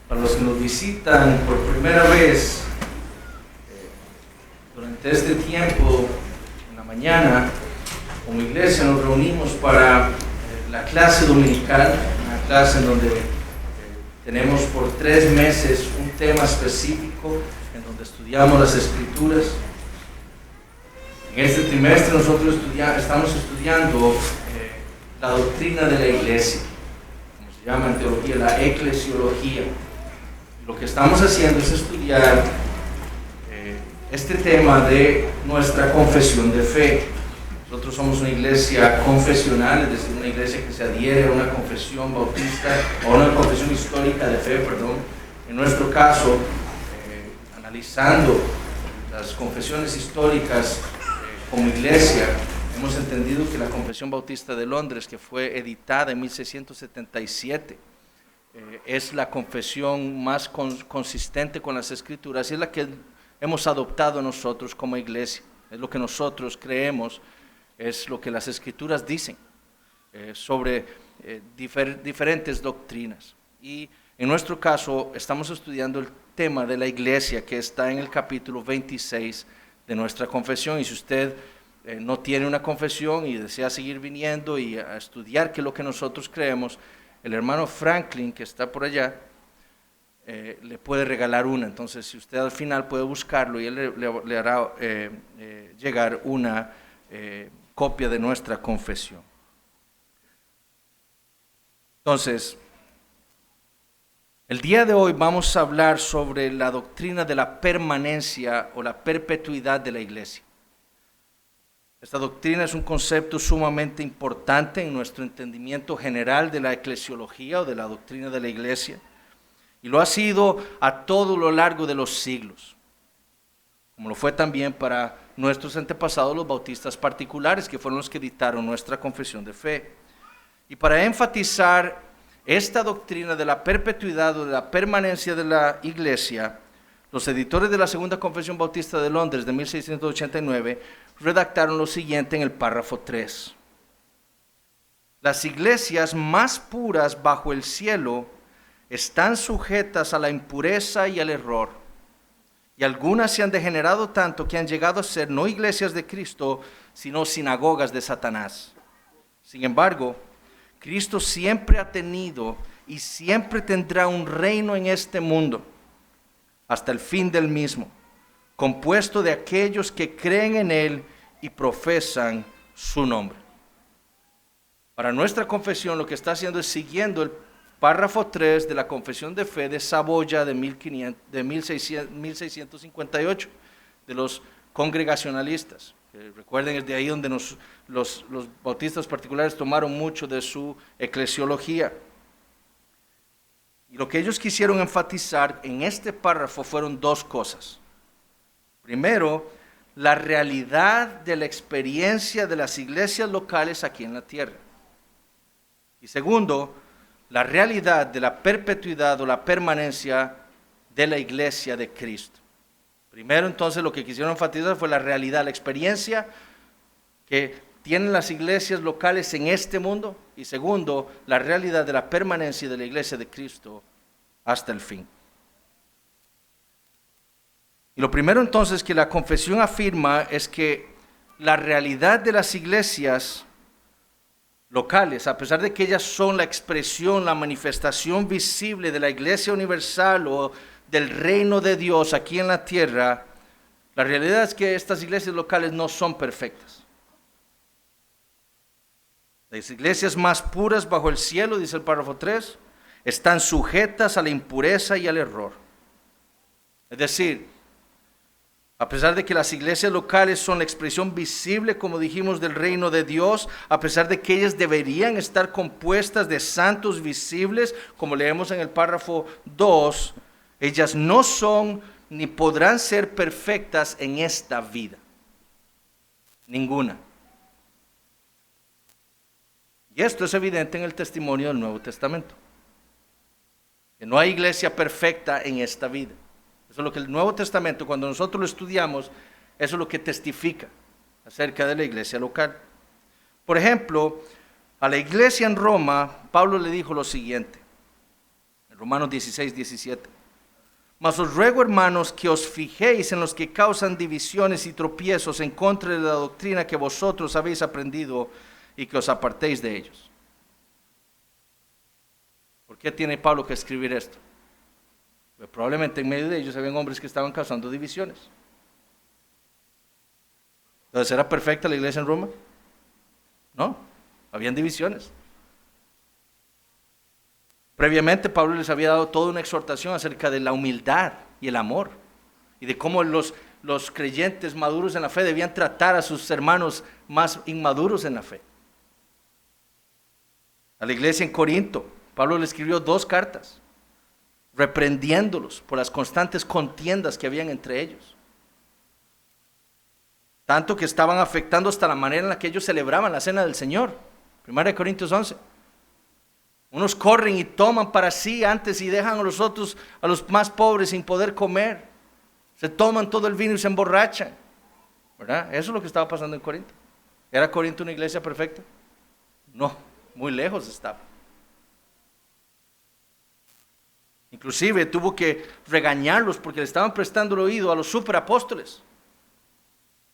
Para los que nos visitan por primera vez, durante este tiempo, en la mañana, como iglesia nos reunimos para la clase dominical, una clase en donde tenemos por 3 meses un tema específico, en donde estudiamos las Escrituras. En este trimestre nosotros estamos estudiando la doctrina de la iglesia, como se llama en teología, la eclesiología. Lo que estamos haciendo es estudiar este tema de nuestra confesión de fe. Nosotros somos una iglesia confesional, es decir, una iglesia que se adhiere a una confesión bautista, o una confesión histórica de fe, perdón. En nuestro caso, analizando las confesiones históricas como iglesia, hemos entendido que la Confesión Bautista de Londres, que fue editada en 1677, es la confesión más consistente con las Escrituras y es la que hemos adoptado nosotros como iglesia. Es lo que nosotros creemos, es lo que las Escrituras dicen sobre diferentes doctrinas. Y en nuestro caso estamos estudiando el tema de la iglesia que está en el capítulo 26 de nuestra confesión. Y si usted no tiene una confesión y desea seguir viniendo y a estudiar qué es lo que nosotros creemos, el hermano Franklin, que está por allá, le puede regalar una. Entonces, si usted al final puede buscarlo y él le hará llegar una copia de nuestra confesión. Entonces, el día de hoy vamos a hablar sobre la doctrina de la permanencia o la perpetuidad de la iglesia. Esta doctrina es un concepto sumamente importante en nuestro entendimiento general de la eclesiología o de la doctrina de la iglesia, y lo ha sido a todo lo largo de los siglos, como lo fue también para nuestros antepasados los bautistas particulares, que fueron los que dictaron nuestra confesión de fe. Y para enfatizar esta doctrina de la perpetuidad o de la permanencia de la iglesia, los editores de la Segunda Confesión Bautista de Londres de 1689 redactaron lo siguiente en el párrafo 3. Las iglesias más puras bajo el cielo están sujetas a la impureza y al error, y algunas se han degenerado tanto que han llegado a ser no iglesias de Cristo, sino sinagogas de Satanás. Sin embargo, Cristo siempre ha tenido y siempre tendrá un reino en este mundo, hasta el fin del mismo, compuesto de aquellos que creen en Él y profesan su nombre. Para nuestra confesión, lo que está haciendo es siguiendo el párrafo 3 de la Confesión de Fe de Saboya de 1658, de los congregacionalistas. Recuerden, es de ahí donde los bautistas particulares tomaron mucho de su eclesiología. Y lo que ellos quisieron enfatizar en este párrafo fueron 2 cosas. Primero, la realidad de la experiencia de las iglesias locales aquí en la tierra. Y segundo, la realidad de la perpetuidad o la permanencia de la iglesia de Cristo. Primero, entonces, lo que quisieron enfatizar fue la realidad, la experiencia que tienen las iglesias locales en este mundo. Y segundo, la realidad de la permanencia de la iglesia de Cristo hasta el fin. Y lo primero entonces que la confesión afirma es que la realidad de las iglesias locales, a pesar de que ellas son la expresión, la manifestación visible de la iglesia universal o del reino de Dios aquí en la tierra, la realidad es que estas iglesias locales no son perfectas. Las iglesias más puras bajo el cielo, dice el párrafo 3, están sujetas a la impureza y al error. Es decir, a pesar de que las iglesias locales son la expresión visible, como dijimos, del reino de Dios, a pesar de que ellas deberían estar compuestas de santos visibles, como leemos en el párrafo 2, ellas no son ni podrán ser perfectas en esta vida. Ninguna. Y esto es evidente en el testimonio del Nuevo Testamento. Que no hay iglesia perfecta en esta vida. Eso es lo que el Nuevo Testamento, cuando nosotros lo estudiamos, eso es lo que testifica acerca de la iglesia local. Por ejemplo, a la iglesia en Roma, Pablo le dijo lo siguiente. Romanos 16, 17. Mas os ruego, hermanos, que os fijéis en los que causan divisiones y tropiezos en contra de la doctrina que vosotros habéis aprendido y que os apartéis de ellos. ¿Por qué tiene Pablo que escribir esto? Pues probablemente en medio de ellos habían hombres que estaban causando divisiones. Entonces, ¿era perfecta la iglesia en Roma? No, habían divisiones. Previamente Pablo les había dado toda una exhortación acerca de la humildad y el amor y de cómo los creyentes maduros en la fe debían tratar a sus hermanos más inmaduros en la fe. A la iglesia en Corinto, Pablo le escribió 2 cartas reprendiéndolos por las constantes contiendas que habían entre ellos. Tanto que estaban afectando hasta la manera en la que ellos celebraban la cena del Señor. 1 Corintios 11. Unos corren y toman para sí antes y dejan a los otros, a los más pobres, sin poder comer. Se toman todo el vino y se emborrachan. ¿Verdad? Eso es lo que estaba pasando en Corinto. ¿Era Corinto una iglesia perfecta? No, muy lejos estaba. Inclusive tuvo que regañarlos porque le estaban prestando el oído a los superapóstoles,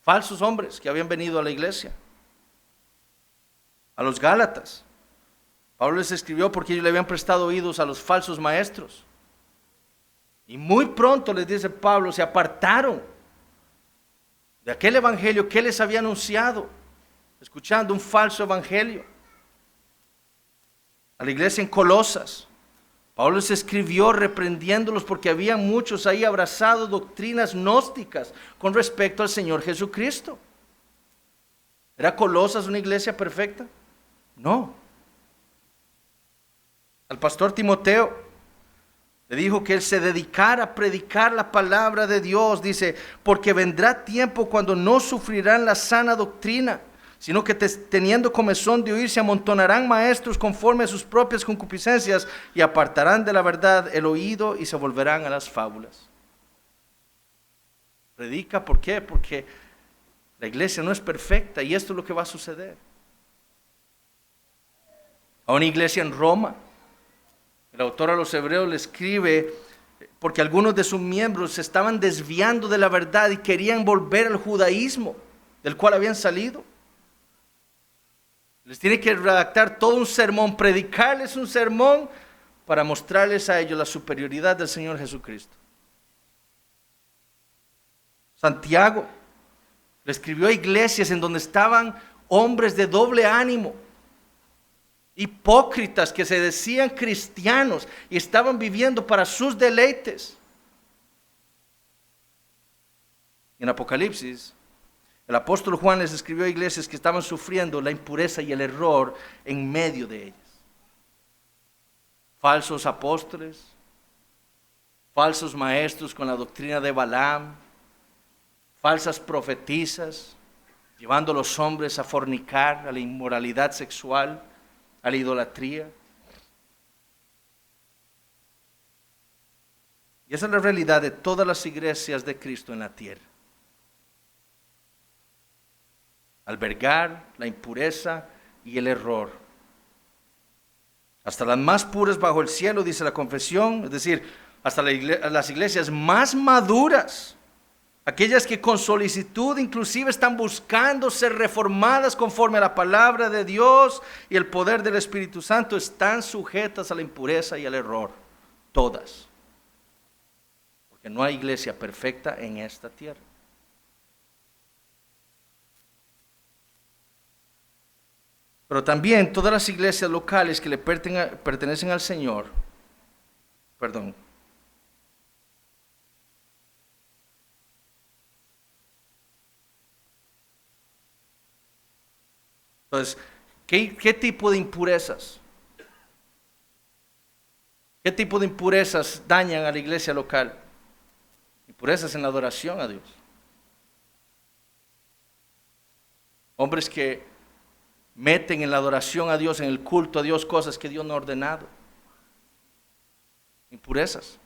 falsos hombres que habían venido a la iglesia. A los Gálatas, Pablo les escribió porque ellos le habían prestado oídos a los falsos maestros. Y muy pronto, les dice Pablo, se apartaron de aquel evangelio que les había anunciado, escuchando un falso evangelio. A la iglesia en Colosas, Pablo les escribió reprendiéndolos porque había muchos ahí abrazados doctrinas gnósticas con respecto al Señor Jesucristo. ¿Era Colosas una iglesia perfecta? No. Al pastor Timoteo le dijo que él se dedicara a predicar la palabra de Dios. Dice, porque vendrá tiempo cuando no sufrirán la sana doctrina, sino que teniendo comezón de oír se amontonarán maestros conforme a sus propias concupiscencias y apartarán de la verdad el oído y se volverán a las fábulas. Predica, ¿por qué? Porque la iglesia no es perfecta y esto es lo que va a suceder. A una iglesia en Roma, el autor a los Hebreos le escribe porque algunos de sus miembros se estaban desviando de la verdad y querían volver al judaísmo del cual habían salido. Les tiene que redactar todo un sermón, predicarles un sermón para mostrarles a ellos la superioridad del Señor Jesucristo. Santiago le escribió a iglesias en donde estaban hombres de doble ánimo, hipócritas que se decían cristianos y estaban viviendo para sus deleites. En Apocalipsis, el apóstol Juan les escribió a iglesias que estaban sufriendo la impureza y el error en medio de ellas. Falsos apóstoles, falsos maestros con la doctrina de Balaam, falsas profetisas, llevando a los hombres a fornicar, a la inmoralidad sexual, a la idolatría. Y esa es la realidad de todas las iglesias de Cristo en la tierra. Albergar la impureza y el error. Hasta las más puras bajo el cielo, dice la confesión, es decir, hasta las iglesias más maduras, aquellas que con solicitud inclusive están buscando ser reformadas conforme a la palabra de Dios y el poder del Espíritu Santo, están sujetas a la impureza y al error, todas. Porque no hay iglesia perfecta en esta tierra. Pero también todas las iglesias locales que le pertenecen al Señor, Entonces, ¿qué tipo de impurezas? ¿Qué tipo de impurezas dañan a la iglesia local? Impurezas en la adoración a Dios. Hombres que meten en la adoración a Dios, en el culto a Dios, cosas que Dios no ha ordenado. Impurezas.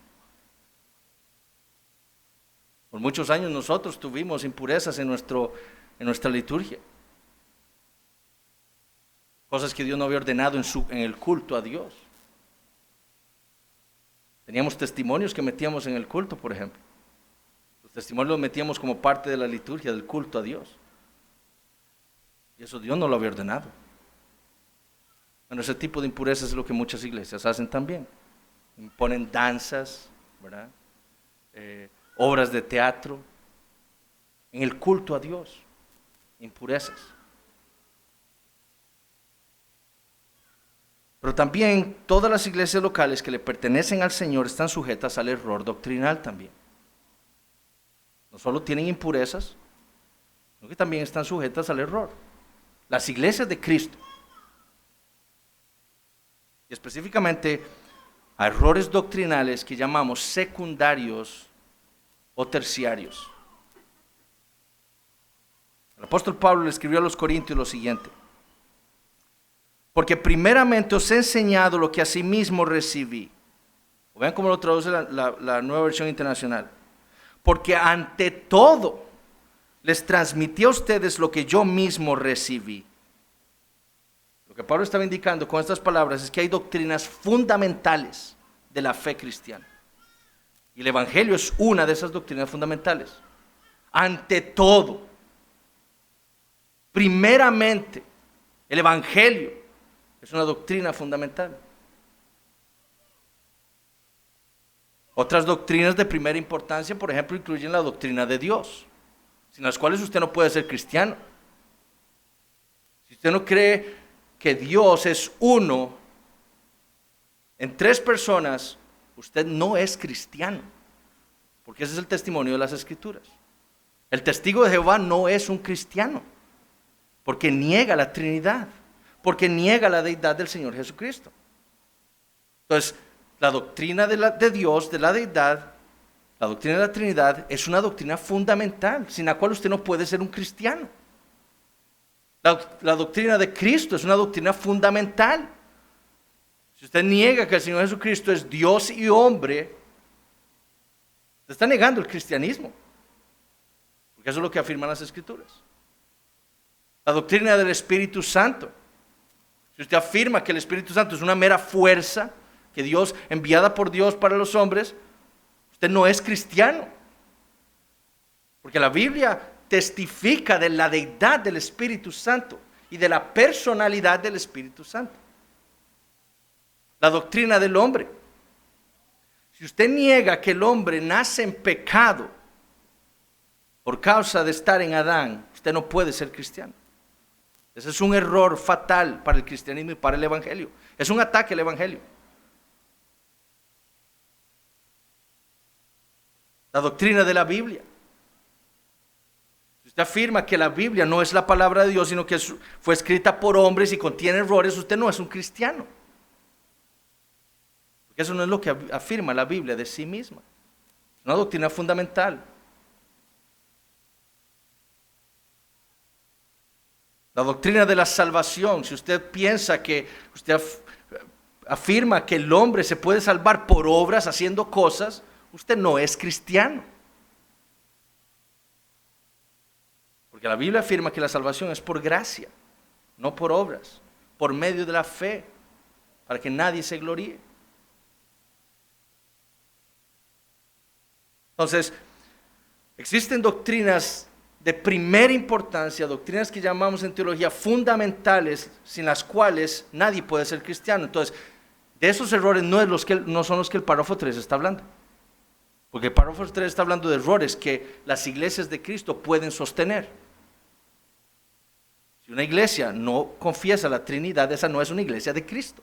Por muchos años nosotros tuvimos impurezas en nuestra liturgia. Cosas que Dios no había ordenado en el culto a Dios. Teníamos testimonios que metíamos en el culto, por ejemplo. Los testimonios los metíamos como parte de la liturgia, del culto a Dios. Y eso Dios no lo había ordenado. Bueno, ese tipo de impurezas es lo que muchas iglesias hacen también. Imponen danzas, ¿verdad? Obras de teatro, en el culto a Dios, impurezas. Pero también todas las iglesias locales que le pertenecen al Señor están sujetas al error doctrinal también. No solo tienen impurezas, sino que también están sujetas al error. Las iglesias de Cristo, y específicamente a errores doctrinales que llamamos secundarios o terciarios. El apóstol Pablo le escribió a los Corintios lo siguiente: porque primeramente os he enseñado lo que asimismo recibí. O vean cómo lo traduce la Nueva Versión Internacional. Porque ante todo les transmití a ustedes lo que yo mismo recibí. Lo que Pablo estaba indicando con estas palabras es que hay doctrinas fundamentales de la fe cristiana. Y el Evangelio es una de esas doctrinas fundamentales. Ante todo, primeramente, el Evangelio es una doctrina fundamental. Otras doctrinas de primera importancia, por ejemplo, incluyen la doctrina de Dios, sin las cuales usted no puede ser cristiano. Si usted no cree que Dios es uno en tres personas, usted no es cristiano, porque ese es el testimonio de las Escrituras. El testigo de Jehová no es un cristiano, porque niega la Trinidad, porque niega la deidad del Señor Jesucristo. Entonces, la doctrina de Dios, de la deidad, la doctrina de la Trinidad, es una doctrina fundamental, sin la cual usted no puede ser un cristiano. La doctrina de Cristo es una doctrina fundamental. Si usted niega que el Señor Jesucristo es Dios y hombre, usted está negando el cristianismo, porque eso es lo que afirman las Escrituras. La doctrina del Espíritu Santo. Si usted afirma que el Espíritu Santo es una mera fuerza que Dios, enviada por Dios para los hombres, usted no es cristiano. Porque la Biblia testifica de la deidad del Espíritu Santo y de la personalidad del Espíritu Santo. La doctrina del hombre. Si usted niega que el hombre nace en pecado por causa de estar en Adán, usted no puede ser cristiano. Ese es un error fatal para el cristianismo y para el Evangelio. Es un ataque al Evangelio. La doctrina de la Biblia. Si usted afirma que la Biblia no es la palabra de Dios, sino que fue escrita por hombres y contiene errores, usted no es un cristiano. Porque eso no es lo que afirma la Biblia de sí misma. Es una doctrina fundamental. La doctrina de la salvación. Si usted piensa que usted afirma que el hombre se puede salvar por obras, haciendo cosas, usted no es cristiano. Porque la Biblia afirma que la salvación es por gracia, no por obras, por medio de la fe, para que nadie se gloríe. Entonces, existen doctrinas de primera importancia, doctrinas que llamamos en teología fundamentales, sin las cuales nadie puede ser cristiano. Entonces, de esos errores no son los que el párrafo 3 está hablando. Porque el párrafo 3 está hablando de errores que las iglesias de Cristo pueden sostener. Si una iglesia no confiesa la Trinidad, esa no es una iglesia de Cristo.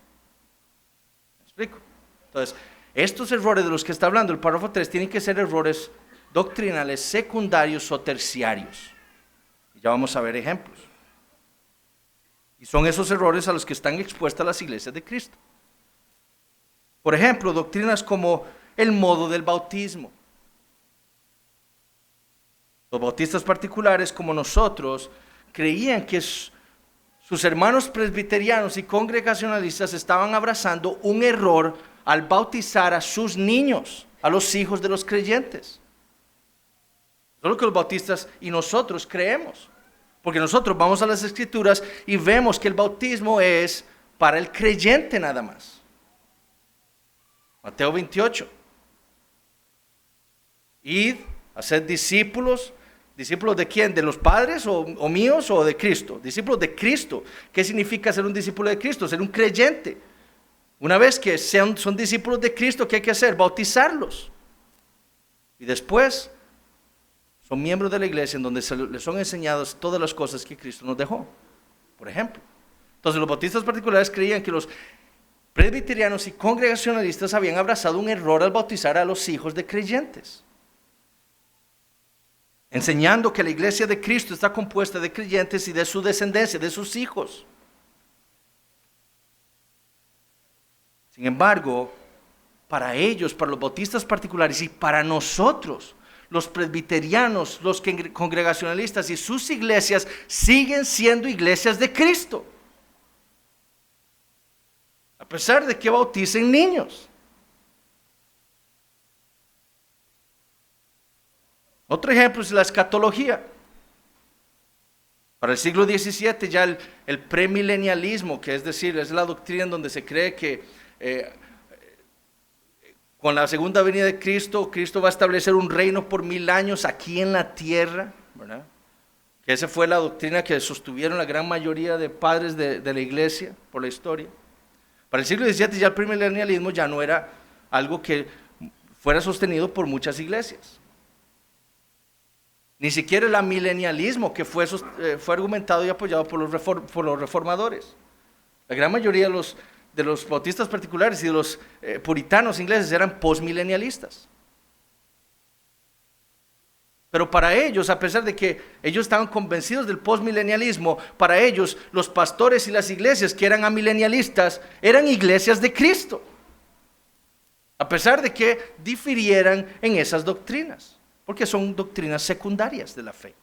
¿Me explico? Entonces, estos errores de los que está hablando el párrafo 3 tienen que ser errores doctrinales secundarios o terciarios. Y ya vamos a ver ejemplos. Y son esos errores a los que están expuestas las iglesias de Cristo. Por ejemplo, doctrinas como el modo del bautismo. Los bautistas particulares como nosotros creían que sus hermanos presbiterianos y congregacionalistas estaban abrazando un error al bautizar a sus niños, a los hijos de los creyentes. Eso es lo que los bautistas y nosotros creemos. Porque nosotros vamos a las Escrituras y vemos que el bautismo es para el creyente nada más. Mateo 28. Id, haced discípulos. ¿Discípulos de quién? ¿De los padres o míos o de Cristo? Discípulos de Cristo. ¿Qué significa ser un discípulo de Cristo? Ser un creyente. Una vez que son discípulos de Cristo, ¿qué hay que hacer? Bautizarlos. Y después son miembros de la iglesia en donde les son enseñadas todas las cosas que Cristo nos dejó. Por ejemplo. Entonces los bautistas particulares creían que los presbiterianos y congregacionalistas habían abrazado un error al bautizar a los hijos de creyentes, enseñando que la iglesia de Cristo está compuesta de creyentes y de su descendencia, de sus hijos. Sin embargo, para ellos, para los bautistas particulares y para nosotros, los presbiterianos, los congregacionalistas y sus iglesias siguen siendo iglesias de Cristo, a pesar de que bauticen niños. Otro ejemplo es la escatología. Para el siglo XVII ya el premilenialismo, que es decir, es la doctrina en donde se cree que con la segunda venida de Cristo, Cristo va a establecer un reino por 1000 años aquí en la tierra, ¿verdad? Que esa fue la doctrina que sostuvieron la gran mayoría de padres de la iglesia por la historia. Para el siglo XVII ya el premilenialismo ya no era algo que fuera sostenido por muchas iglesias. Ni siquiera el amilenialismo que fue argumentado y apoyado por los reformadores. La gran mayoría de los bautistas particulares y de los puritanos ingleses eran postmilenialistas. Pero para ellos, a pesar de que ellos estaban convencidos del postmilenialismo, para ellos los pastores y las iglesias que eran amilenialistas eran iglesias de Cristo, a pesar de que difirieran en esas doctrinas, porque son doctrinas secundarias de la fe.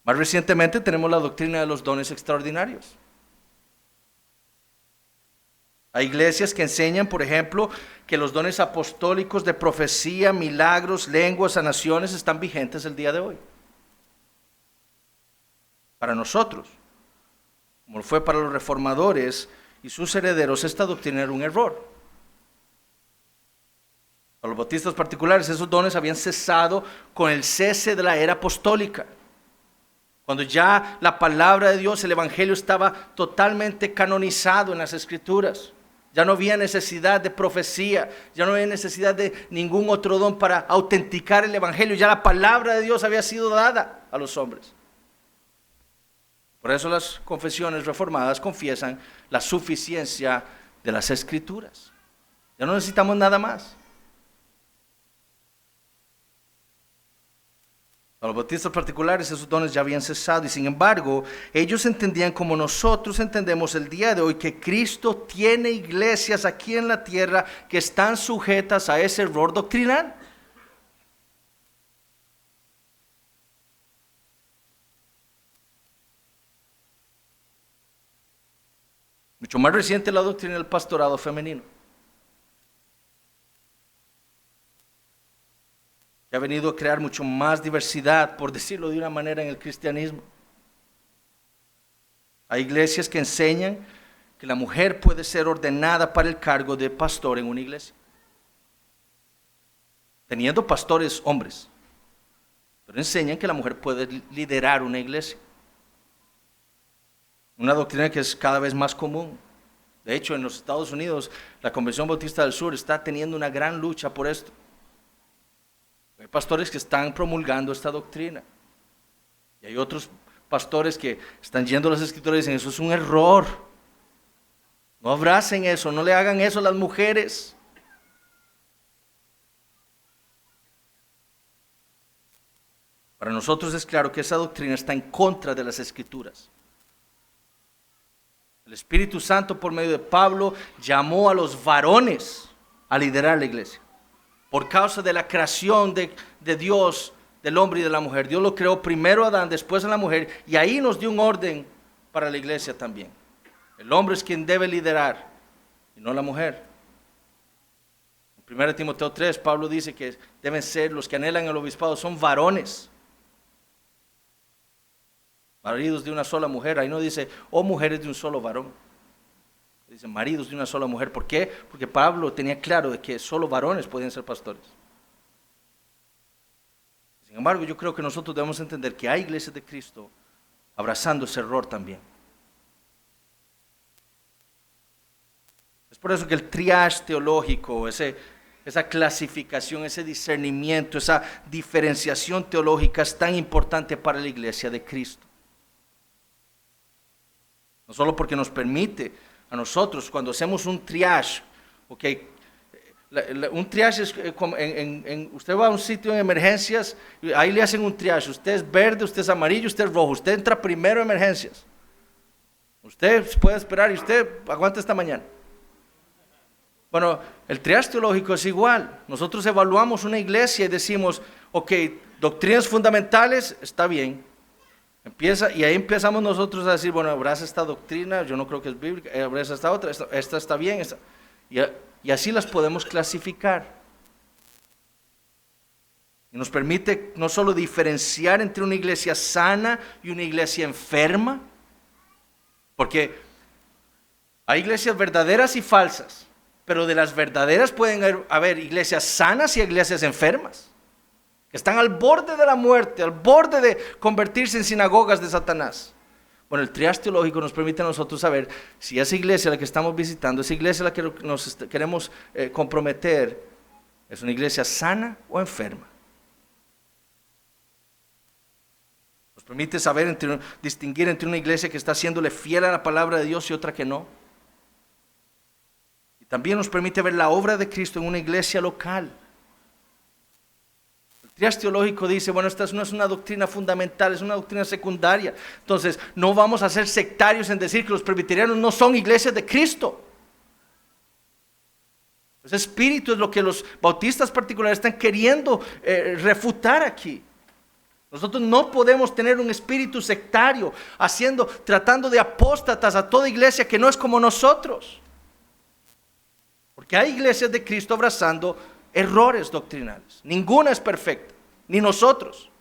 Más recientemente tenemos la doctrina de los dones extraordinarios. Hay iglesias que enseñan, por ejemplo, que los dones apostólicos de profecía, milagros, lenguas, sanaciones están vigentes el día de hoy. Para nosotros, como fue para los reformadores y sus herederos, esta doctrina era un error. Para los bautistas particulares, esos dones habían cesado con el cese de la era apostólica, cuando ya la palabra de Dios, el evangelio, estaba totalmente canonizado en las escrituras. Ya no había necesidad de profecía, ya no había necesidad de ningún otro don para autenticar el evangelio. Ya la palabra de Dios había sido dada a los hombres. Por eso las confesiones reformadas confiesan la suficiencia de las escrituras. Ya no necesitamos nada más. A los bautistas particulares esos dones ya habían cesado y sin embargo ellos entendían como nosotros entendemos el día de hoy que Cristo tiene iglesias aquí en la tierra que están sujetas a ese error doctrinal. Mucho más reciente la doctrina del pastorado femenino, que ha venido a crear mucho más diversidad, por decirlo de una manera, en el cristianismo. Hay iglesias que enseñan que la mujer puede ser ordenada para el cargo de pastor en una iglesia, teniendo pastores hombres, pero enseñan que la mujer puede liderar una iglesia. Una doctrina que es cada vez más común. De hecho, en los Estados Unidos, la Convención Bautista del Sur está teniendo una gran lucha por esto. Hay pastores que están promulgando esta doctrina. Y hay otros pastores que están yendo a las escrituras y dicen, eso es un error. No abracen eso, no le hagan eso a las mujeres. Para nosotros es claro que esa doctrina está en contra de las escrituras. El Espíritu Santo, por medio de Pablo, llamó a los varones a liderar la iglesia. Por causa de la creación de Dios, del hombre y de la mujer. Dios lo creó primero a Adán, después a la mujer, y ahí nos dio un orden para la iglesia también. El hombre es quien debe liderar, y no la mujer. En 1 Timoteo 3, Pablo dice que deben ser, los que anhelan el obispado, son varones. Maridos de una sola mujer, ahí no dice, mujeres de un solo varón. Dicen maridos de una sola mujer. ¿Por qué? Porque Pablo tenía claro de que solo varones podían ser pastores. Sin embargo, yo creo que nosotros debemos entender que hay iglesias de Cristo abrazando ese error también. Es por eso que el triage teológico, esa clasificación, ese discernimiento, esa diferenciación teológica es tan importante para la iglesia de Cristo. No solo porque nos permite a nosotros, cuando hacemos un triage, okay, un triage es como usted va a un sitio de emergencias, ahí le hacen un triage, usted es verde, usted es amarillo, usted es rojo, usted entra primero en emergencias. Usted puede esperar y usted aguanta esta mañana. Bueno, el triage teológico es igual. Nosotros evaluamos una iglesia y decimos, ok, doctrinas fundamentales, está bien. Y ahí empezamos nosotros a decir, bueno, abraza esta doctrina, yo no creo que es bíblica, abraza esta otra, esta está bien, y así las podemos clasificar. Y nos permite no solo diferenciar entre una iglesia sana y una iglesia enferma, porque hay iglesias verdaderas y falsas, pero de las verdaderas pueden haber iglesias sanas y iglesias enfermas, que están al borde de la muerte, al borde de convertirse en sinagogas de Satanás. Bueno, el triage teológico nos permite a nosotros saber si esa iglesia a la que estamos visitando, esa iglesia a la que nos queremos comprometer, es una iglesia sana o enferma. Nos permite saber, distinguir entre una iglesia que está haciéndole fiel a la palabra de Dios y otra que no. Y también nos permite ver la obra de Cristo en una iglesia local. El triage teológico dice, bueno, esta no es una doctrina fundamental, es una doctrina secundaria. Entonces, no vamos a ser sectarios en decir que los presbiterianos no son iglesias de Cristo. Ese espíritu es lo que los bautistas particulares están queriendo refutar aquí. Nosotros no podemos tener un espíritu sectario, tratando de apóstatas a toda iglesia que no es como nosotros. Porque hay iglesias de Cristo abrazando errores doctrinales. Ninguna es perfecta, ni nosotros.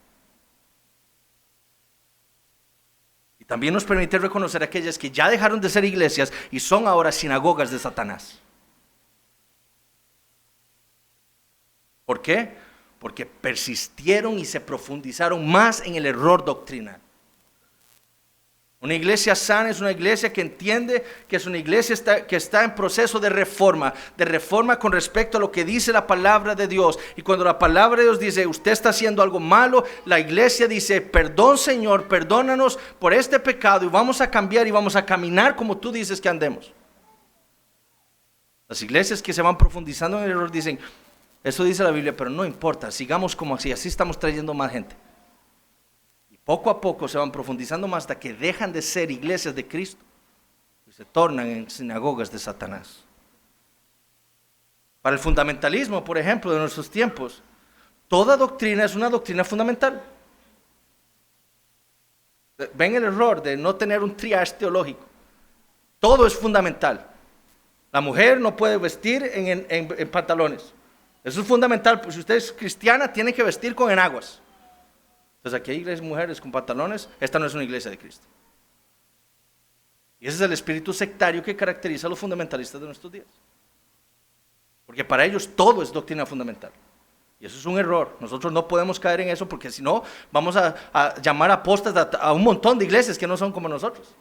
Y también nos permite reconocer aquellas que ya dejaron de ser iglesias y son ahora sinagogas de Satanás. ¿Por qué? Porque persistieron y se profundizaron más en el error doctrinal. Una iglesia sana es una iglesia que entiende que es una iglesia que está en proceso de reforma con respecto a lo que dice la palabra de Dios. Y cuando la palabra de Dios dice, usted está haciendo algo malo, la iglesia dice, perdón Señor, perdónanos por este pecado y vamos a cambiar y vamos a caminar como tú dices que andemos. Las iglesias que se van profundizando en el error dicen, eso dice la Biblia, pero no importa, sigamos como así estamos trayendo más gente. Poco a poco se van profundizando más hasta que dejan de ser iglesias de Cristo y se tornan en sinagogas de Satanás. Para el fundamentalismo, por ejemplo, de nuestros tiempos, toda doctrina es una doctrina fundamental. Ven el error de no tener un triage teológico. Todo es fundamental. La mujer no puede vestir en pantalones. Eso es fundamental, pues si usted es cristiana, tiene que vestir con enaguas. Entonces aquí hay iglesias mujeres con pantalones, esta no es una iglesia de Cristo. Y ese es el espíritu sectario que caracteriza a los fundamentalistas de nuestros días. Porque para ellos todo es doctrina fundamental. Y eso es un error. Nosotros no podemos caer en eso porque si no vamos a llamar apóstatas a un montón de iglesias que no son como nosotros.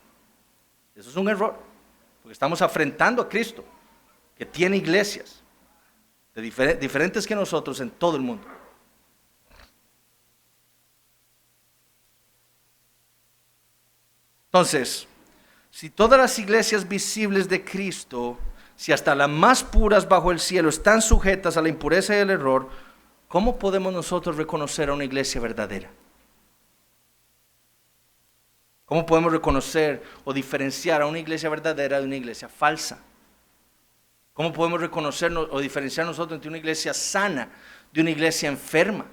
Eso es un error. Porque estamos afrentando a Cristo, que tiene iglesias diferentes que nosotros en todo el mundo. Entonces, si todas las iglesias visibles de Cristo, si hasta las más puras bajo el cielo están sujetas a la impureza y el error, ¿cómo podemos nosotros reconocer a una iglesia verdadera? ¿Cómo podemos reconocer o diferenciar a una iglesia verdadera de una iglesia falsa? ¿Cómo podemos reconocer o diferenciar nosotros entre una iglesia sana de una iglesia enferma?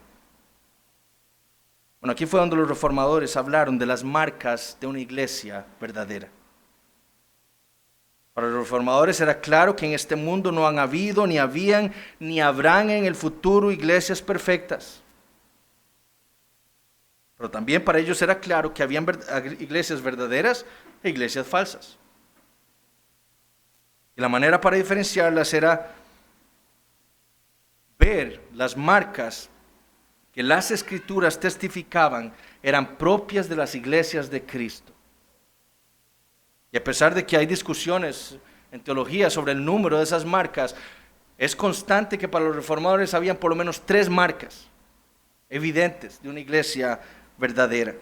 Bueno, aquí fue donde los reformadores hablaron de las marcas de una iglesia verdadera. Para los reformadores era claro que en este mundo no han habido, ni habían, ni habrán en el futuro iglesias perfectas. Pero también para ellos era claro que habían iglesias verdaderas e iglesias falsas. Y la manera para diferenciarlas era ver las marcas que las Escrituras testificaban eran propias de las iglesias de Cristo. Y a pesar de que hay discusiones en teología sobre el número de esas marcas, es constante que para los reformadores habían por lo menos 3 marcas evidentes de una iglesia verdadera.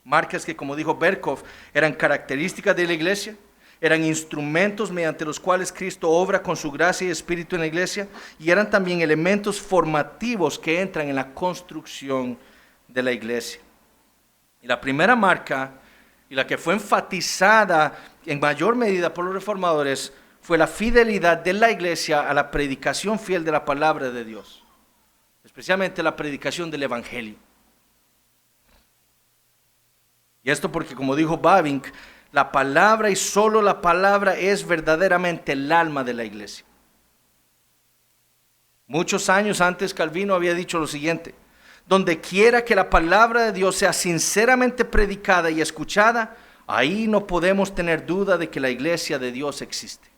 Marcas que, como dijo Berkhoff, eran características de la iglesia, eran instrumentos mediante los cuales Cristo obra con su gracia y espíritu en la iglesia, y eran también elementos formativos que entran en la construcción de la iglesia. Y la primera marca, y la que fue enfatizada en mayor medida por los reformadores, fue la fidelidad de la iglesia a la predicación fiel de la palabra de Dios, especialmente la predicación del evangelio. Y esto porque, como dijo Bavinck, la palabra y solo la palabra es verdaderamente el alma de la iglesia. Muchos años antes Calvino había dicho lo siguiente: donde quiera que la palabra de Dios sea sinceramente predicada y escuchada, ahí no podemos tener duda de que la iglesia de Dios existe.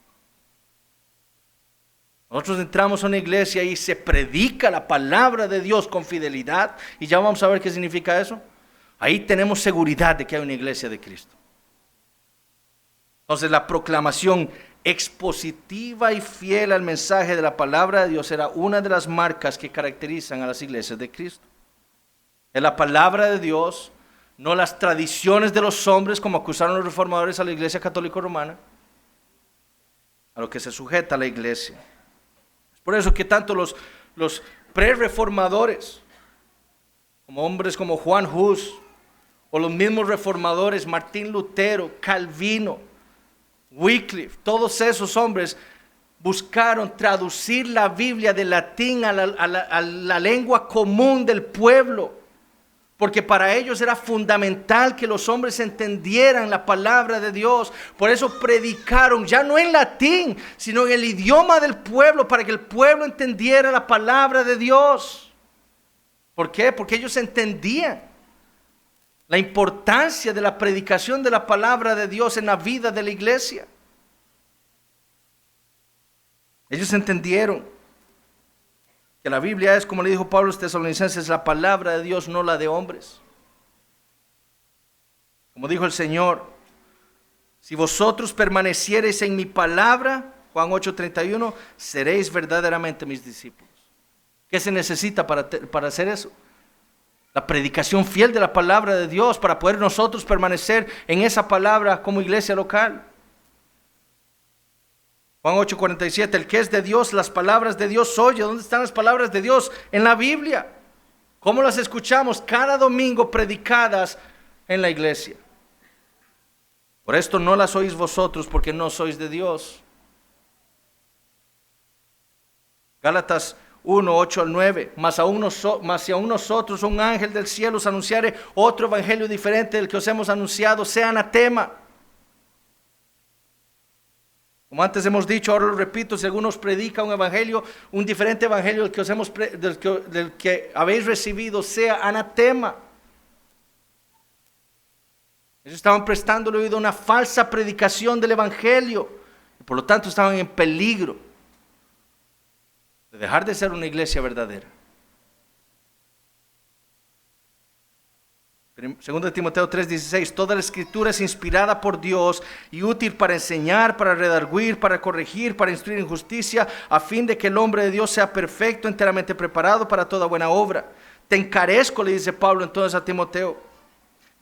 Nosotros entramos a una iglesia y se predica la palabra de Dios con fidelidad, y ya vamos a ver qué significa eso. Ahí tenemos seguridad de que hay una iglesia de Cristo. Entonces, la proclamación expositiva y fiel al mensaje de la palabra de Dios era una de las marcas que caracterizan a las iglesias de Cristo. Es la palabra de Dios, no las tradiciones de los hombres, como acusaron los reformadores a la iglesia católica romana, a lo que se sujeta a la iglesia. Es por eso que tanto los pre-reformadores, como hombres como Juan Hus, o los mismos reformadores, Martín Lutero, Calvino, Wycliffe, todos esos hombres buscaron traducir la Biblia del latín a la lengua común del pueblo, porque para ellos era fundamental que los hombres entendieran la palabra de Dios. Por eso predicaron ya no en latín, sino en el idioma del pueblo, para que el pueblo entendiera la palabra de Dios. ¿Por qué? Porque ellos entendían la importancia de la predicación de la palabra de Dios en la vida de la iglesia. Ellos entendieron que la Biblia es, como le dijo Pablo a los tesalonicenses, la palabra de Dios, no la de hombres. Como dijo el Señor: si vosotros permaneciereis en mi palabra, Juan 8:31, seréis verdaderamente mis discípulos. ¿Qué se necesita para hacer eso? La predicación fiel de la palabra de Dios, para poder nosotros permanecer en esa palabra como iglesia local. Juan 8:47, el que es de Dios, las palabras de Dios oye. ¿Dónde están las palabras de Dios? En la Biblia. ¿Cómo las escuchamos? Cada domingo predicadas en la iglesia. Por esto no las oís vosotros, porque no sois de Dios. Gálatas 1:8-9, mas si aún nosotros, un ángel del cielo, os anunciare otro evangelio diferente del que os hemos anunciado, sea anatema. Como antes hemos dicho, ahora lo repito: si alguno os predica un evangelio, un diferente evangelio del que habéis recibido, sea anatema. Ellos estaban prestándole oído a una falsa predicación del evangelio, y por lo tanto estaban en peligro de dejar de ser una iglesia verdadera. 2 Timoteo 3:16, toda la escritura es inspirada por Dios y útil para enseñar, para redarguir, para corregir, para instruir en justicia, a fin de que el hombre de Dios sea perfecto, enteramente preparado para toda buena obra. Te encarezco, le dice Pablo entonces a Timoteo,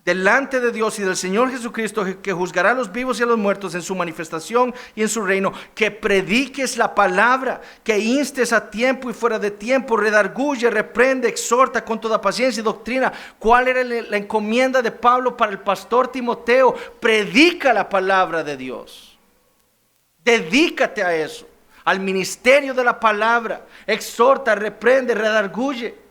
delante de Dios y del Señor Jesucristo, que juzgará a los vivos y a los muertos en su manifestación y en su reino, que prediques la palabra, que instes a tiempo y fuera de tiempo, redarguye, reprende, exhorta con toda paciencia y doctrina. ¿Cuál era la encomienda de Pablo para el pastor Timoteo? Predica la palabra de Dios. Dedícate a eso, al ministerio de la palabra. Exhorta, reprende, redarguye.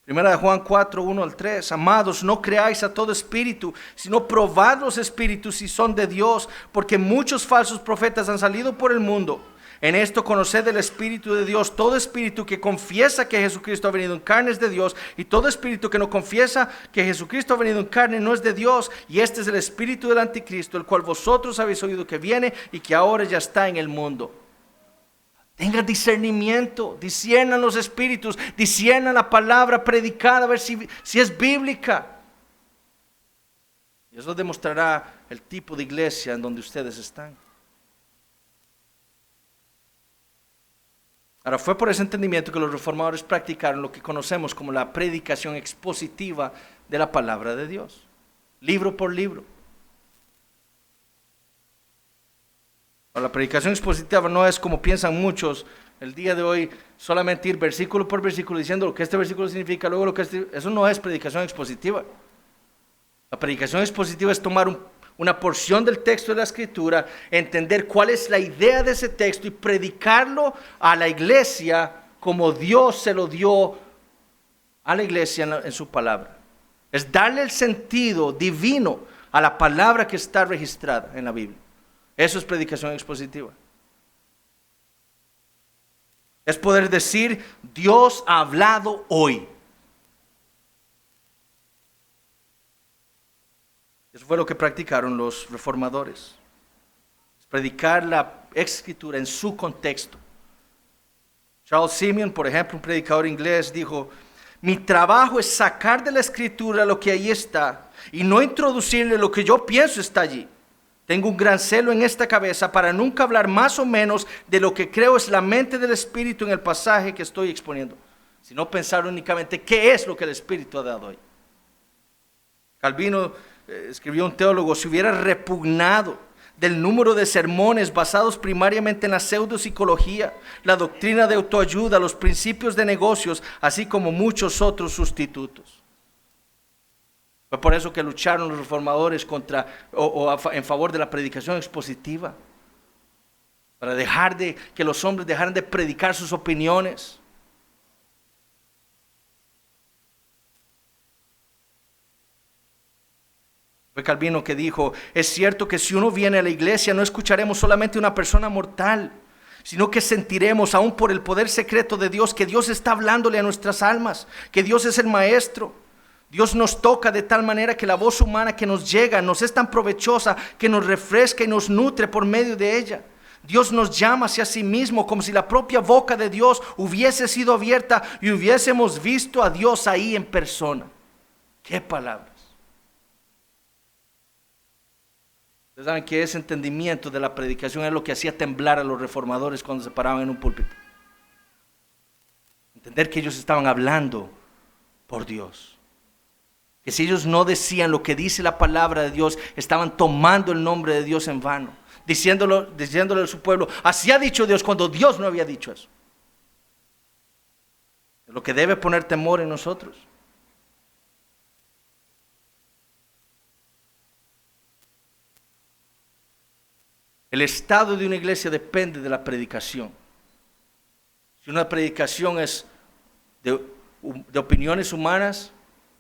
Primera de Juan 4:1-3, amados, no creáis a todo espíritu, sino probad los espíritus si son de Dios, porque muchos falsos profetas han salido por el mundo. En esto conoced el Espíritu de Dios. Todo espíritu que confiesa que Jesucristo ha venido en carne es de Dios, y todo espíritu que no confiesa que Jesucristo ha venido en carne no es de Dios. Y este es el espíritu del anticristo, el cual vosotros habéis oído que viene y que ahora ya está en el mundo. Tenga discernimiento, disciernan los espíritus, disciernan la palabra predicada, a ver si es bíblica. Y eso demostrará el tipo de iglesia en donde ustedes están. Ahora, fue por ese entendimiento que los reformadores practicaron lo que conocemos como la predicación expositiva de la palabra de Dios, libro por libro. La predicación expositiva no es como piensan muchos el día de hoy, solamente ir versículo por versículo diciendo lo que este versículo significa, luego lo que eso no es predicación expositiva. La predicación expositiva es tomar una porción del texto de la Escritura, entender cuál es la idea de ese texto y predicarlo a la iglesia como Dios se lo dio a la iglesia en su palabra. Es darle el sentido divino a la palabra que está registrada en la Biblia. Eso es predicación expositiva. Es poder decir, Dios ha hablado hoy. Eso fue lo que practicaron los reformadores. Es predicar la Escritura en su contexto. Charles Simeon, por ejemplo, un predicador inglés, dijo: mi trabajo es sacar de la Escritura lo que ahí está y no introducirle lo que yo pienso está allí. Tengo un gran celo en esta cabeza para nunca hablar más o menos de lo que creo es la mente del Espíritu en el pasaje que estoy exponiendo, sino pensar únicamente qué es lo que el Espíritu ha dado hoy. Calvino escribió, un teólogo: si hubiera repugnado del número de sermones basados primariamente en la pseudopsicología, la doctrina de autoayuda, los principios de negocios, así como muchos otros sustitutos. Fue por eso que lucharon los reformadores en favor de la predicación expositiva, para que los hombres dejaran de predicar sus opiniones. Fue Calvino que dijo: es cierto que si uno viene a la iglesia no escucharemos solamente una persona mortal, sino que sentiremos, aún por el poder secreto de Dios, que Dios está hablándole a nuestras almas, que Dios es el maestro. Dios nos toca de tal manera que la voz humana que nos llega nos es tan provechosa que nos refresca y nos nutre por medio de ella. Dios nos llama hacia sí mismo como si la propia boca de Dios hubiese sido abierta y hubiésemos visto a Dios ahí en persona. ¡Qué palabras! Ustedes saben que ese entendimiento de la predicación es lo que hacía temblar a los reformadores cuando se paraban en un púlpito. Entender que ellos estaban hablando por Dios. Que si ellos no decían lo que dice la palabra de Dios, estaban tomando el nombre de Dios en vano, diciéndole a su pueblo: así ha dicho Dios, cuando Dios no había dicho eso. Es lo que debe poner temor en nosotros. El estado de una iglesia depende de la predicación. Si una predicación es de opiniones humanas,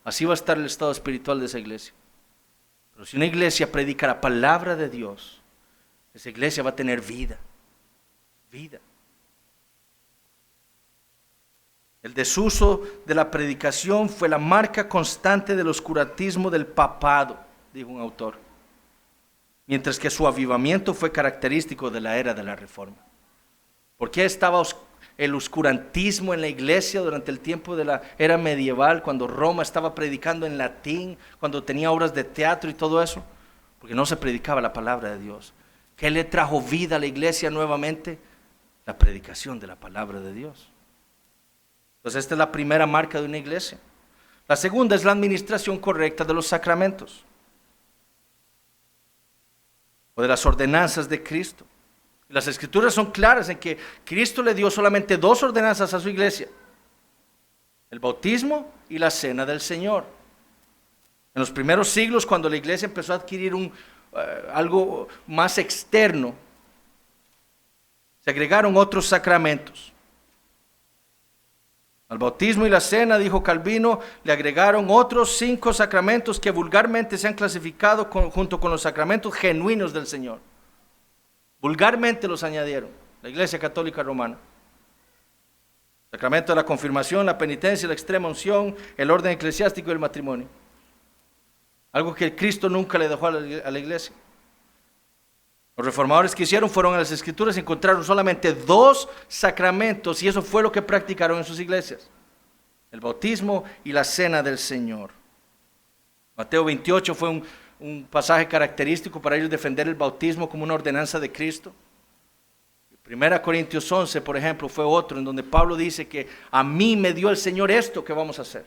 así va a estar el estado espiritual de esa iglesia. Pero si una iglesia predica la palabra de Dios, esa iglesia va a tener vida. Vida. El desuso de la predicación fue la marca constante del oscurantismo del papado, dijo un autor, mientras que su avivamiento fue característico de la era de la Reforma. ¿Por qué estaba el oscurantismo en la iglesia durante el tiempo de la era medieval, cuando Roma estaba predicando en latín, cuando tenía obras de teatro y todo eso? Porque no se predicaba la palabra de Dios. ¿Qué le trajo vida a la iglesia nuevamente? La predicación de la palabra de Dios. Entonces esta es la primera marca de una iglesia. La segunda es la administración correcta de los sacramentos o de las ordenanzas de Cristo. Las Escrituras son claras en que Cristo le dio solamente dos ordenanzas a su iglesia: el bautismo y la cena del Señor. En los primeros siglos, cuando la iglesia empezó a adquirir algo más externo, se agregaron otros sacramentos. Al bautismo y la cena, dijo Calvino, le agregaron otros 5 sacramentos que vulgarmente se han clasificado junto con los sacramentos genuinos del Señor. Vulgarmente los añadieron. la Iglesia Católica Romana. Sacramento de la confirmación, la penitencia, la extrema unción, el orden eclesiástico y el matrimonio. Algo que Cristo nunca le dejó a la iglesia. Los reformadores que hicieron fueron a las Escrituras y encontraron solamente 2 sacramentos, y eso fue lo que practicaron en sus iglesias: el bautismo y la cena del Señor. Mateo 28 fue un pasaje característico para ellos defender el bautismo como una ordenanza de Cristo. 1 Corintios 11, por ejemplo, fue otro en donde Pablo dice que a mí me dio el Señor esto que vamos a hacer.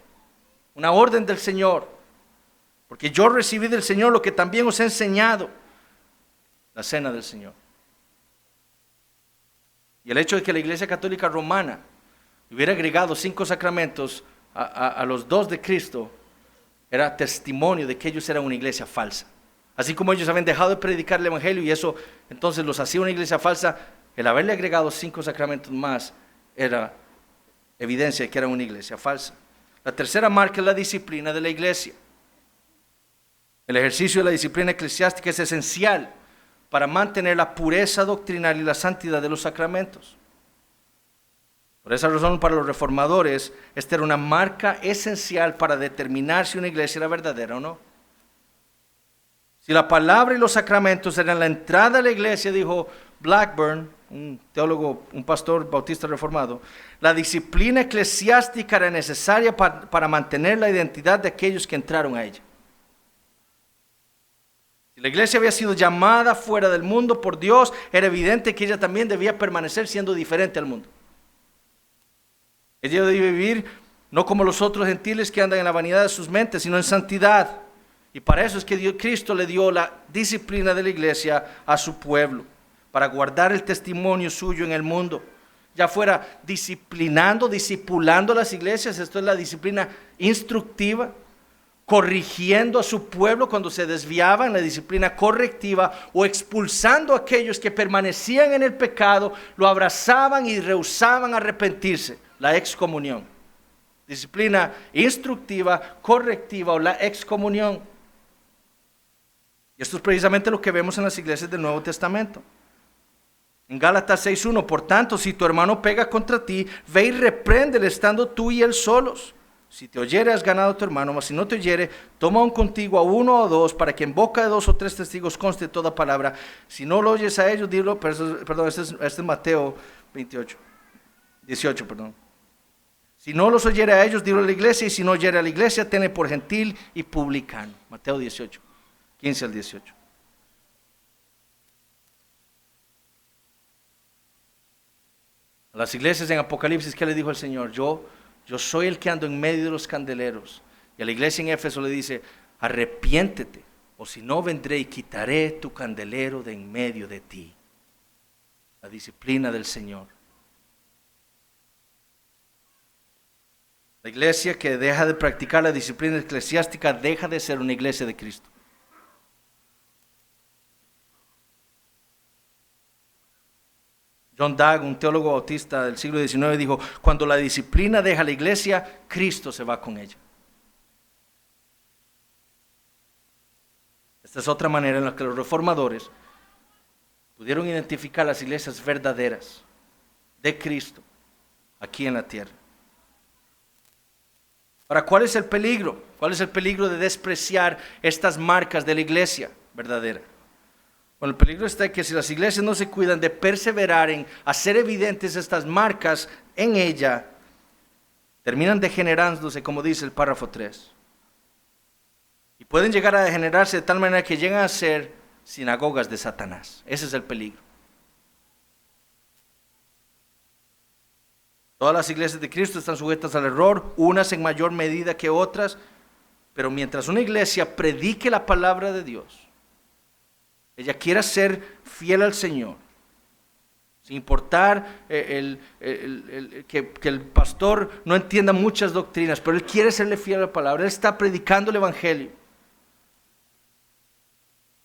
Una orden del Señor. Porque yo recibí del Señor lo que también os he enseñado: la cena del Señor. Y el hecho de que la Iglesia Católica Romana hubiera agregado 5 sacramentos a los 2 de Cristo era testimonio de que ellos eran una iglesia falsa. Así como ellos habían dejado de predicar el Evangelio y eso entonces los hacía una iglesia falsa, el haberle agregado 5 sacramentos más era evidencia de que era una iglesia falsa. La tercera marca es la disciplina de la iglesia. El ejercicio de la disciplina eclesiástica es esencial para mantener la pureza doctrinal y la santidad de los sacramentos. Por esa razón, para los reformadores, esta era una marca esencial para determinar si una iglesia era verdadera o no. Si la palabra y los sacramentos eran la entrada a la iglesia, dijo Blackburn, un teólogo, un pastor bautista reformado, la disciplina eclesiástica era necesaria para mantener la identidad de aquellos que entraron a ella. Si la iglesia había sido llamada fuera del mundo por Dios, era evidente que ella también debía permanecer siendo diferente al mundo. Ella debía vivir no como los otros gentiles que andan en la vanidad de sus mentes, sino en santidad. Y para eso es que Cristo le dio la disciplina de la iglesia a su pueblo, para guardar el testimonio suyo en el mundo. Ya fuera discipulando a las iglesias, esto es la disciplina instructiva, corrigiendo a su pueblo cuando se desviaban, la disciplina correctiva, o expulsando a aquellos que permanecían en el pecado, lo abrazaban y rehusaban arrepentirse, la excomunión. Disciplina instructiva, correctiva o la excomunión. Y esto es precisamente lo que vemos en las iglesias del Nuevo Testamento. En Gálatas 6:1, por tanto, si tu hermano pega contra ti, ve y repréndele estando tú y él solos. Si te oyere, has ganado a tu hermano, mas si no te oyere, toma un contigo a 1 o 2, para que en boca de 2 o 3 testigos conste toda palabra. Si no lo oyes a ellos, dilo, perdón, este es Mateo 18. Si no los oyere a ellos, dilo a la iglesia, y si no oyere a la iglesia, tenle por gentil y publicano. Mateo 18, 15 al 18. A las iglesias en Apocalipsis, ¿qué le dijo el Señor? Yo soy el que ando en medio de los candeleros. Y a la iglesia en Éfeso le dice, arrepiéntete, o si no vendré y quitaré tu candelero de en medio de ti. La disciplina del Señor. La iglesia que deja de practicar la disciplina eclesiástica deja de ser una iglesia de Cristo. John Dagg, un teólogo bautista del siglo XIX, dijo, cuando la disciplina deja la iglesia, Cristo se va con ella. Esta es otra manera en la que los reformadores pudieron identificar las iglesias verdaderas de Cristo aquí en la tierra. Ahora, ¿cuál es el peligro? ¿Cuál es el peligro de despreciar estas marcas de la iglesia verdadera? Bueno, el peligro está en que si las iglesias no se cuidan de perseverar en hacer evidentes estas marcas en ella, terminan degenerándose, como dice el párrafo 3. Y pueden llegar a degenerarse de tal manera que llegan a ser sinagogas de Satanás. Ese es el peligro. Todas las iglesias de Cristo están sujetas al error, unas en mayor medida que otras, pero mientras una iglesia predique la palabra de Dios, ella quiera ser fiel al Señor, sin importar que el pastor no entienda muchas doctrinas, pero él quiere serle fiel a la palabra, él está predicando el Evangelio.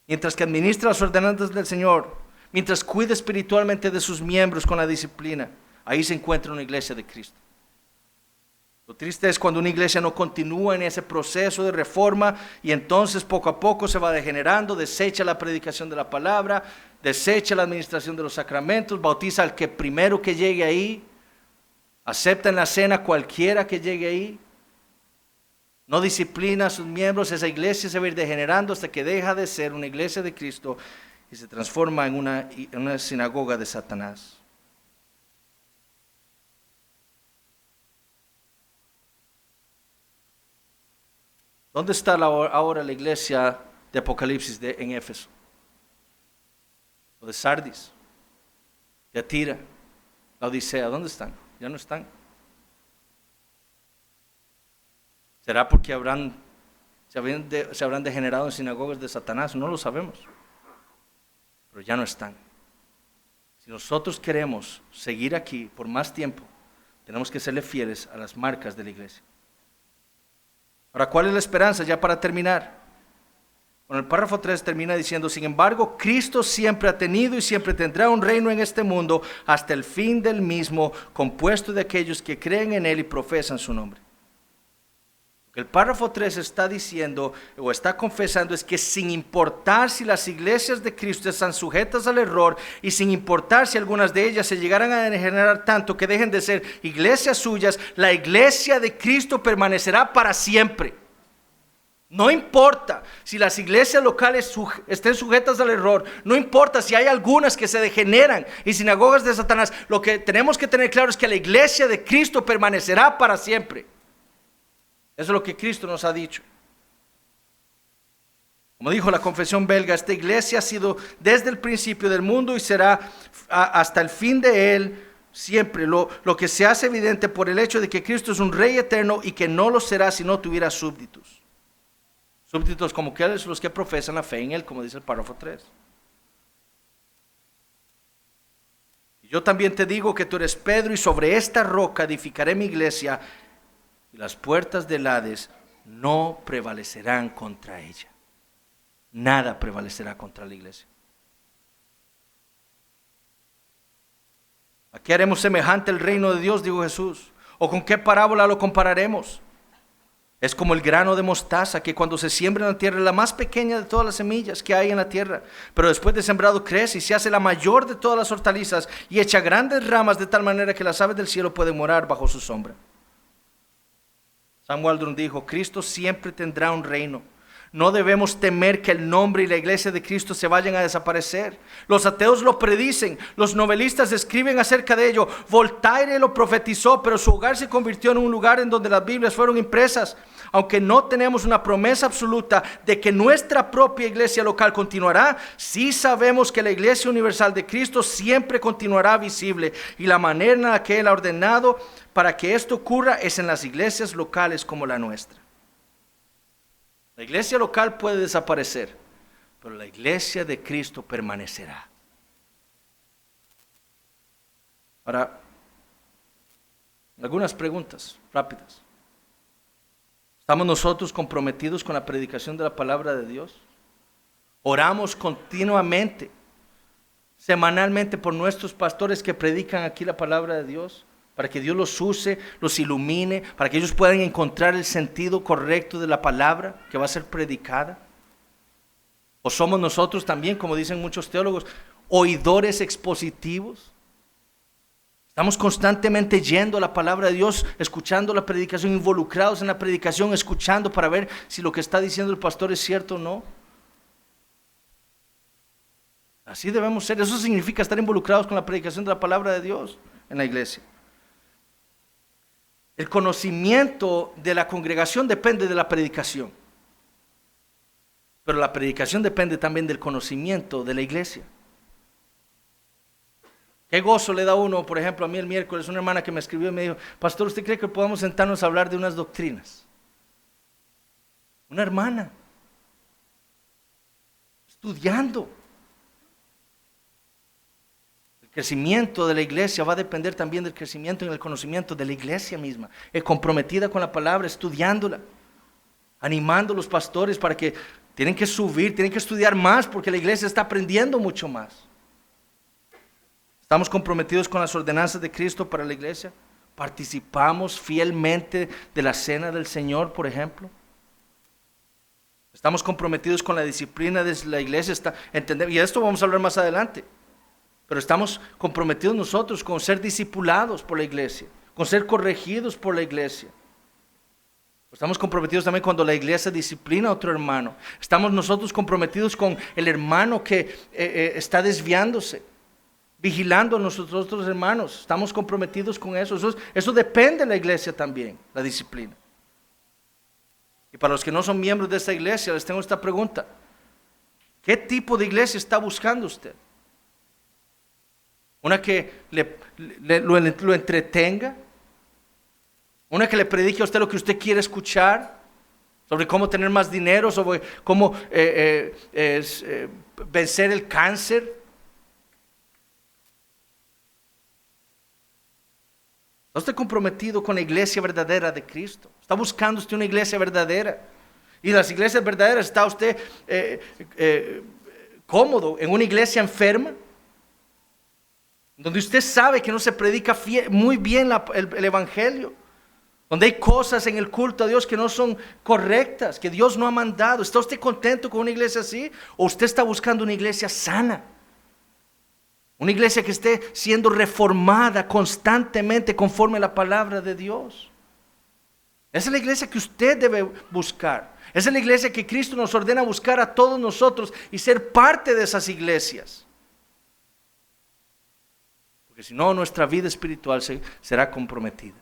Mientras que administra las ordenanzas del Señor, mientras cuida espiritualmente de sus miembros con la disciplina, ahí se encuentra una iglesia de Cristo. Lo triste es cuando una iglesia no continúa en ese proceso de reforma y entonces poco a poco se va degenerando, desecha la predicación de la palabra, desecha la administración de los sacramentos, bautiza al que primero que llegue ahí, acepta en la cena cualquiera que llegue ahí, no disciplina a sus miembros. Esa iglesia se va a ir degenerando hasta que deja de ser una iglesia de Cristo y se transforma en una sinagoga de Satanás. ¿Dónde está ahora la iglesia de Apocalipsis en Éfeso? O de Sardis, de Atira, la Odisea, ¿dónde están? Ya no están. ¿Será porque se habrán degenerado en sinagogas de Satanás? No lo sabemos, pero ya no están. Si nosotros queremos seguir aquí por más tiempo, tenemos que serle fieles a las marcas de la iglesia. Ahora, ¿cuál es la esperanza? Ya para terminar. Bueno, el párrafo 3 termina diciendo: sin embargo, Cristo siempre ha tenido y siempre tendrá un reino en este mundo hasta el fin del mismo, compuesto de aquellos que creen en Él y profesan su nombre. Lo que el párrafo 3 está diciendo o está confesando es que sin importar si las iglesias de Cristo están sujetas al error y sin importar si algunas de ellas se llegaran a degenerar tanto que dejen de ser iglesias suyas, la iglesia de Cristo permanecerá para siempre. No importa si las iglesias locales estén sujetas al error, no importa si hay algunas que se degeneran y sinagogas de Satanás, lo que tenemos que tener claro es que la iglesia de Cristo permanecerá para siempre. Eso es lo que Cristo nos ha dicho. Como dijo la confesión belga, esta iglesia ha sido desde el principio del mundo y será hasta el fin de él siempre. Lo que se hace evidente por el hecho de que Cristo es un rey eterno y que no lo será si no tuviera súbditos. Súbditos como que los que profesan la fe en él, como dice el párrafo 3. Y yo también te digo que tú eres Pedro y sobre esta roca edificaré mi iglesia y las puertas del Hades no prevalecerán contra ella. Nada prevalecerá contra la iglesia. ¿A qué haremos semejante el reino de Dios? Dijo Jesús. ¿O con qué parábola lo compararemos? Es como el grano de mostaza que cuando se siembra en la tierra es la más pequeña de todas las semillas que hay en la tierra, pero después de sembrado crece y se hace la mayor de todas las hortalizas y echa grandes ramas de tal manera que las aves del cielo pueden morar bajo su sombra. Sam Waldron dijo: Cristo siempre tendrá un reino. No debemos temer que el nombre y la iglesia de Cristo se vayan a desaparecer. Los ateos lo predicen, los novelistas escriben acerca de ello. Voltaire lo profetizó, pero su hogar se convirtió en un lugar en donde las Biblias fueron impresas. Aunque no tenemos una promesa absoluta de que nuestra propia iglesia local continuará, sí sabemos que la iglesia universal de Cristo siempre continuará visible, y la manera en la que Él ha ordenado para que esto ocurra es en las iglesias locales como la nuestra. La iglesia local puede desaparecer, pero la iglesia de Cristo permanecerá. Ahora, algunas preguntas rápidas. ¿Estamos nosotros comprometidos con la predicación de la palabra de Dios? Oramos continuamente, semanalmente, por nuestros pastores que predican aquí la palabra de Dios, para que Dios los use, los ilumine, para que ellos puedan encontrar el sentido correcto de la palabra que va a ser predicada. ¿O somos nosotros también, como dicen muchos teólogos, oidores expositivos? Estamos constantemente yendo a la palabra de Dios, escuchando la predicación, involucrados en la predicación, escuchando para ver si lo que está diciendo el pastor es cierto o no. Así debemos ser. Eso significa estar involucrados con la predicación de la palabra de Dios en la iglesia. El conocimiento de la congregación depende de la predicación, pero la predicación depende también del conocimiento de la iglesia. Qué gozo le da uno, por ejemplo, a mí el miércoles, una hermana que me escribió y me dijo: pastor, ¿usted cree que podamos sentarnos a hablar de unas doctrinas? Una hermana, estudiando. El crecimiento de la iglesia va a depender también del crecimiento en el conocimiento de la iglesia misma, comprometida con la palabra, estudiándola, animando a los pastores para que tienen que subir, tienen que estudiar más porque la iglesia está aprendiendo mucho más. ¿Estamos comprometidos con las ordenanzas de Cristo para la iglesia? ¿Participamos fielmente de la cena del Señor, por ejemplo? Estamos comprometidos con la disciplina de la iglesia, y de esto vamos a hablar más adelante. Pero estamos comprometidos nosotros con ser discipulados por la iglesia, con ser corregidos por la iglesia. Estamos comprometidos también cuando la iglesia disciplina a otro hermano. Estamos nosotros comprometidos con el hermano que está desviándose, vigilando a nuestros otros hermanos. Estamos comprometidos con eso. Eso depende de la iglesia también, la disciplina. Y para los que no son miembros de esta iglesia, les tengo esta pregunta. ¿Qué tipo de iglesia está buscando usted? ¿Una que lo entretenga? ¿Una que le predique a usted lo que usted quiere escuchar? Sobre cómo tener más dinero, sobre cómo vencer el cáncer. ¿No está comprometido con la iglesia verdadera de Cristo? ¿Está buscando usted una iglesia verdadera? Y las iglesias verdaderas, ¿está usted cómodo en una iglesia enferma? Donde usted sabe que no se predica muy bien el evangelio. Donde hay cosas en el culto a Dios que no son correctas, que Dios no ha mandado. ¿Está usted contento con una iglesia así? ¿O usted está buscando una iglesia sana? Una iglesia que esté siendo reformada constantemente conforme a la palabra de Dios. Esa es la iglesia que usted debe buscar. Esa es la iglesia que Cristo nos ordena buscar a todos nosotros y ser parte de esas iglesias. Porque si no, nuestra vida espiritual será comprometida.